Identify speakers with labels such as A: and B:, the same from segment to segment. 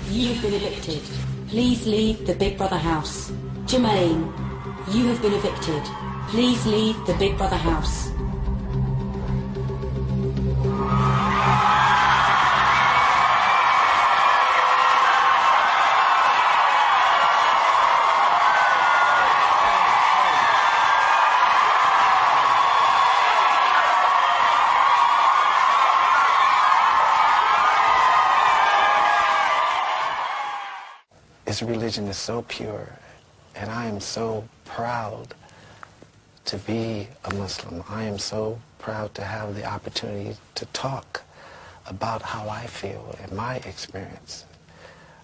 A: you have been evicted. Please leave the Big Brother house. Jermaine, you have been evicted. Please leave the Big Brother house.
B: This religion is so pure, and I am so proud to be a Muslim. I am so proud to have the opportunity to talk about how I feel and my experience.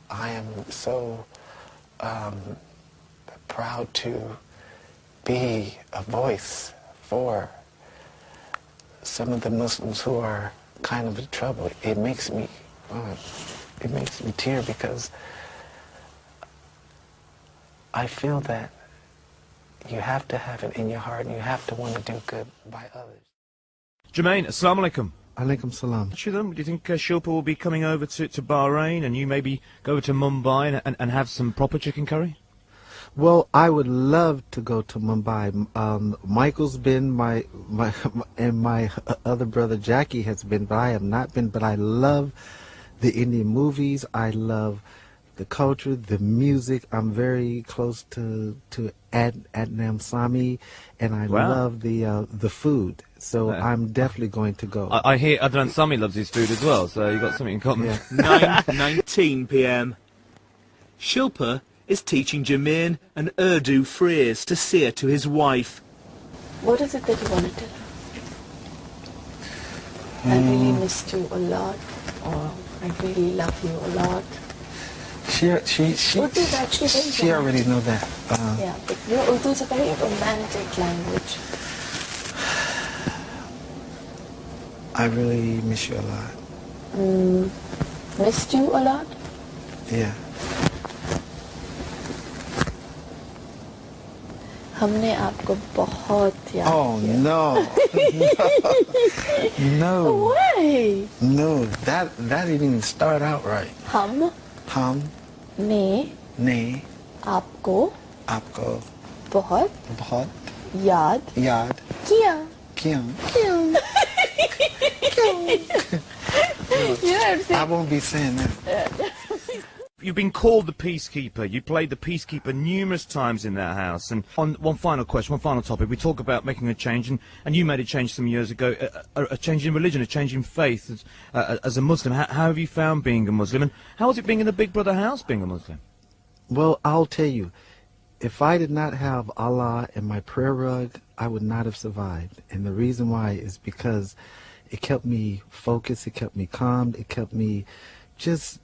B: I am so proud to be a voice for some of the Muslims who are kind of in trouble. It makes me tear because I feel that you have to have it in your heart and you have to want to do good by others.
C: Jermaine, assalamu alaikum.
B: Alaikum salam.
C: Do you think Shilpa will be coming over to Bahrain and you maybe go over to Mumbai and have some proper chicken curry?
B: Well, I would love to go to Mumbai. Michael's been, and my other brother Jackie has been, but I have not been. But I love the Indian movies. I love the culture, the music. I'm very close to Adnam Sami, and I love the food. So I'm definitely going to go.
C: I hear Adnan Sami loves his food as well, so you've got something in common.
D: Yeah. 9:19 p.m. Shilpa is teaching Jermaine an Urdu phrase to say to his wife.
E: What is it that you want to tell her? I really missed you a lot, or I really love you a lot.
B: She already know that.
E: Yeah, but Urdu is a very romantic language.
B: I really miss you a lot.
E: Missed you a lot?
B: Yeah.
E: हमने आपको बहुत याद किया.
B: Oh no. No.
E: Why?
B: No, that didn't even start out right.
E: हम ने आपको बहुत याद किया.
B: I won't be saying that.
C: You've been called the peacekeeper. You played the peacekeeper numerous times in that house. And on one final question, one final topic, we talk about making a change, and you made a change some years ago, a change in religion, a change in faith as a Muslim. How have you found being a Muslim, and how was it being in the Big Brother house being a Muslim?
B: Well, I'll tell you, if I did not have Allah and my prayer rug, I would not have survived. And the reason why is because it kept me focused, it kept me calm, it kept me it's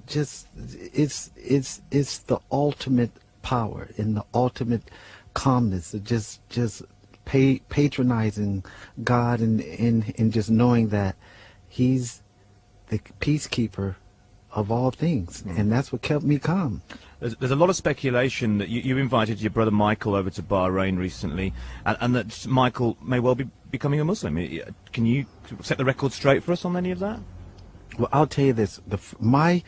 B: the ultimate power and the ultimate calmness of just patronizing God and just knowing that He's the peacekeeper of all things, and that's what kept me calm.
C: There's a lot of speculation that you invited your brother Michael over to Bahrain recently, and that Michael may well be becoming a Muslim. Can you set the record straight for us on any of that?
B: Well, I'll tell you this. My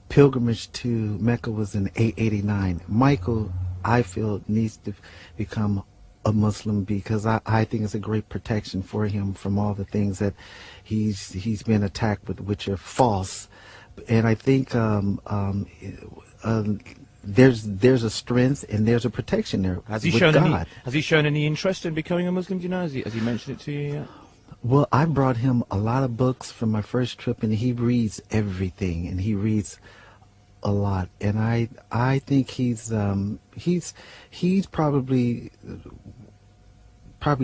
B: pilgrimage to Mecca was in 889. Michael, I feel, needs to become a Muslim because I think it's a great protection for him from all the things that he's been attacked with, which are false. And I think there's a strength and there's a protection there. Has he
C: shown any interest in becoming a Muslim? Do you know? Has he mentioned it to you yet?
B: Well, I brought him a lot of books from my first trip, and he reads everything, and he reads a lot. And I think he's probably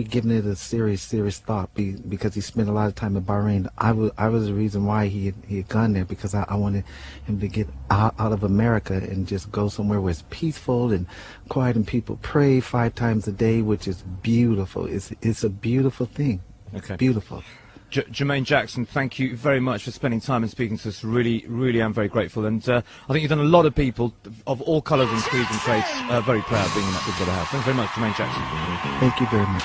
B: giving it a serious thought because he spent a lot of time in Bahrain. I was the reason why he had gone there, because I wanted him to get out of America and just go somewhere where it's peaceful and quiet and people pray 5 times a day, which is beautiful. It's a beautiful thing.
C: Okay.
B: Beautiful.
C: Jermaine Jackson, thank you very much for spending time and speaking to us. Really, really am very grateful. And I think you've done a lot of people of all colours and creeds and faiths very proud being in that Big Brother house. Thanks very much, Jermaine Jackson.
B: Thank you very much.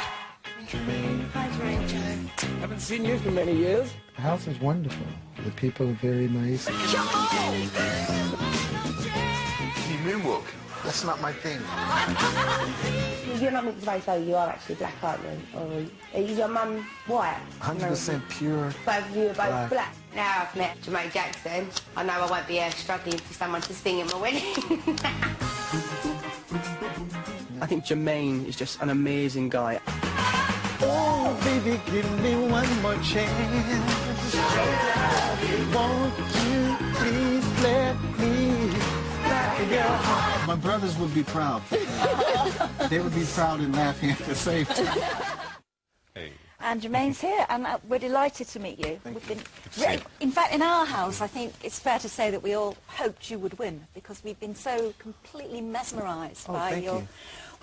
F: Jermaine.
E: Hi, Jermaine.
F: Haven't seen you for many years.
B: The house is wonderful. The people are very nice. That's not my thing.
E: You're not mixed race, though. You are actually black, aren't you? Or is your mum white?
B: 100% pure.
E: Both of you are both black. Now I've met Jermaine Jackson, I know I won't be struggling for someone to sing at my wedding.
F: I think Jermaine is just an amazing guy.
B: Oh, baby, give me one more chance. Won't you please let me back your heart? My brothers would be proud. They would be proud and laughing at the same time.
G: And Jermaine's here, and we're delighted to meet you. We've been, in fact, in our house, I think it's fair to say that we all hoped you would win, because we've been so completely mesmerised by your...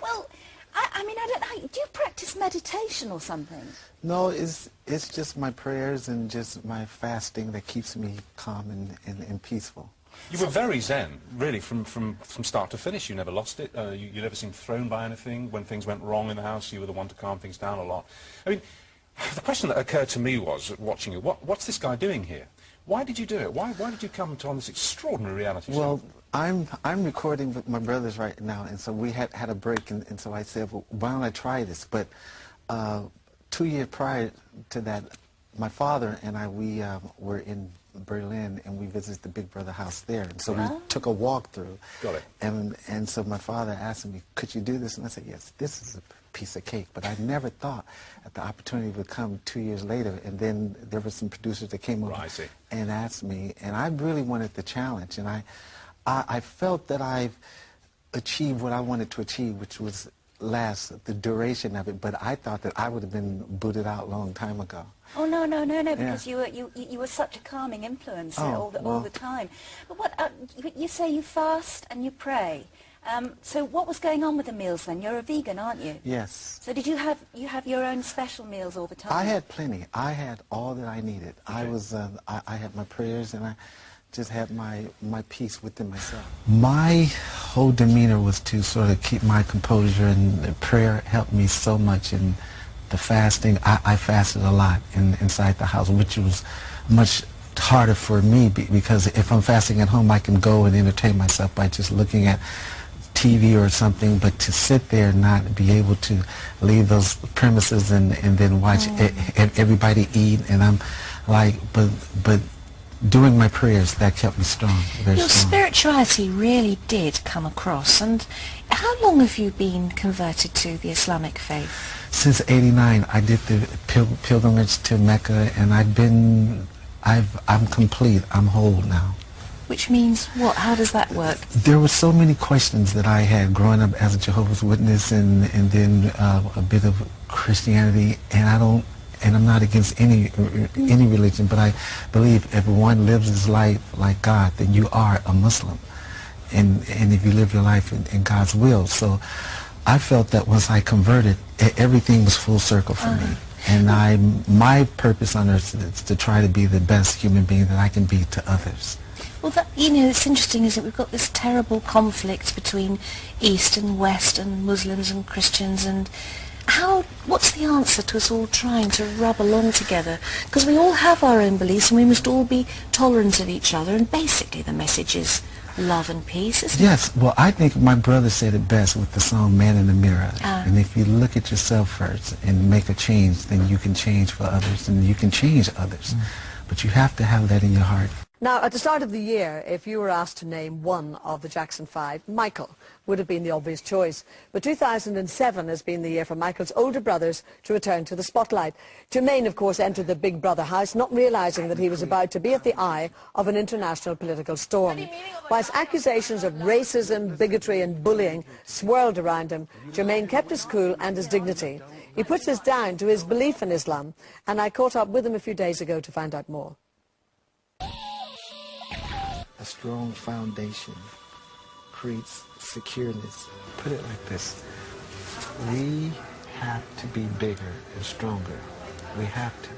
G: Well, I mean, I don't know, do you practice meditation or something?
B: No, it's just my prayers and just my fasting that keeps me calm and peaceful.
H: You were very zen, really, from start to finish. You never lost it. You never seemed thrown by anything. When things went wrong in the house, you were the one to calm things down a lot. I mean, the question that occurred to me was, watching you, what's this guy doing here? Why did you do it? Why did you come on this extraordinary reality show?
B: Well, I'm recording with my brothers right now, and so we had a break, and so I said, well, why don't I try this? But 2 years prior to that, my father and I, we were in Berlin, and we visited the Big Brother house there, and so we took a walk through.
H: Got it.
B: And so my father asked me, could you do this? And I said, yes, this is a piece of cake. But I never thought that the opportunity would come 2 years later, and then there were some producers that came over and asked me, and I really wanted the challenge, and I felt that I've achieved what I wanted to achieve, which was last the duration of it, but I thought that I would have been booted out a long time ago.
G: Oh, no, because you were such a calming influence all the time. But what, you say you fast and you pray. So what was going on with the meals then? You're a vegan, aren't you?
B: Yes.
G: So did you have your own special meals all the time?
B: I had plenty. I had all that I needed. Okay. I had my prayers, and I just had my peace within myself. My whole demeanor was to sort of keep my composure, and the prayer helped me so much. And the fasting, I fasted a lot inside the house, which was much harder for me, because if I'm fasting at home, I can go and entertain myself by just looking at TV or something, but to sit there and not be able to leave those premises and then watch everybody eat, and I'm like, but doing my prayers, that kept me strong, very
I: Your
B: strong.
I: Spirituality really did come across. And how long have you been converted to the Islamic faith?
B: Since '89, I did the pilgrimage to Mecca, and I'm complete. I'm whole now.
I: Which means what? How does that work?
B: There were so many questions that I had growing up as a Jehovah's Witness, and then a bit of Christianity, and I'm not against any religion, but I believe if one lives his life like God, then you are a Muslim, and if you live your life in God's will. So I felt that once I converted, everything was full circle for me. And my purpose on earth is to try to be the best human being that I can be to others.
I: Well, it's interesting, isn't it? We've got this terrible conflict between East and West and Muslims and Christians, and what's the answer to us all trying to rub along together? Because we all have our own beliefs, and we must all be tolerant of each other, and basically the message is love and peace, isn't it?
B: Yes, well, I think my brother said it best with the song Man in the Mirror. And if you look at yourself first and make a change, then you can change for others, and you can change others. But you have to have that in your heart.
J: Now, at the start of the year, if you were asked to name one of the Jackson 5, Michael would have been the obvious choice. But 2007 has been the year for Michael's older brothers to return to the spotlight. Jermaine, of course, entered the Big Brother house, not realising that he was about to be at the eye of an international political storm. Whilst accusations of racism, bigotry and bullying swirled around him, Jermaine kept his cool and his dignity. He puts this down to his belief in Islam, and I caught up with him a few days ago to find out more.
B: A strong foundation creates secureness. Put it like this. We have to be bigger and stronger. We have to.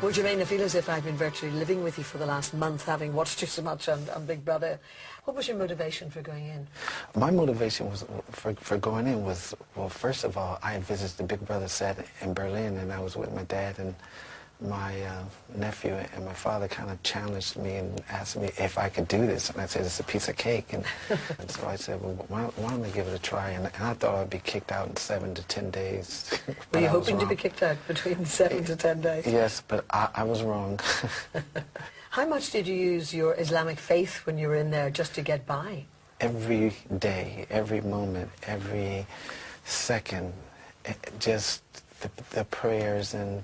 J: Well, Jermaine, I feel as if I've been virtually living with you for the last month, having watched you so much on Big Brother. What was your motivation for going in?
B: My motivation was for going in was, well, first of all, I had visited the Big Brother set in Berlin, and I was with my dad and my nephew and my father kind of challenged me and asked me if I could do this, and I said it's a piece of cake, and so I said, well, why don't I give it a try? And I thought I'd be kicked out in 7 to 10 days.
J: Were you hoping to be kicked out between 7 to 10 days?
B: Yes, but I was wrong.
J: How much did you use your Islamic faith when you were in there just to get by?
B: Every day, every moment, every second, just the prayers and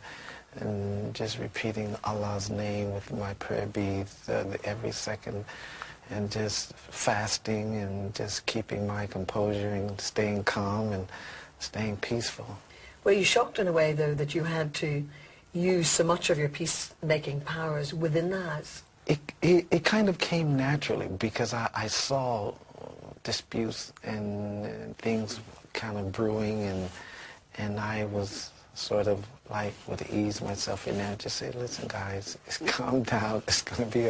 B: just repeating Allah's name with my prayer beads every second, and just fasting and just keeping my composure and staying calm and staying peaceful.
J: Were you shocked in a way, though, that you had to use so much of your peacemaking powers within the house?
B: It kind of came naturally, because I saw disputes and things kind of brewing, and I was sort of like would ease myself in there and just say, listen guys, calm down, it's going to be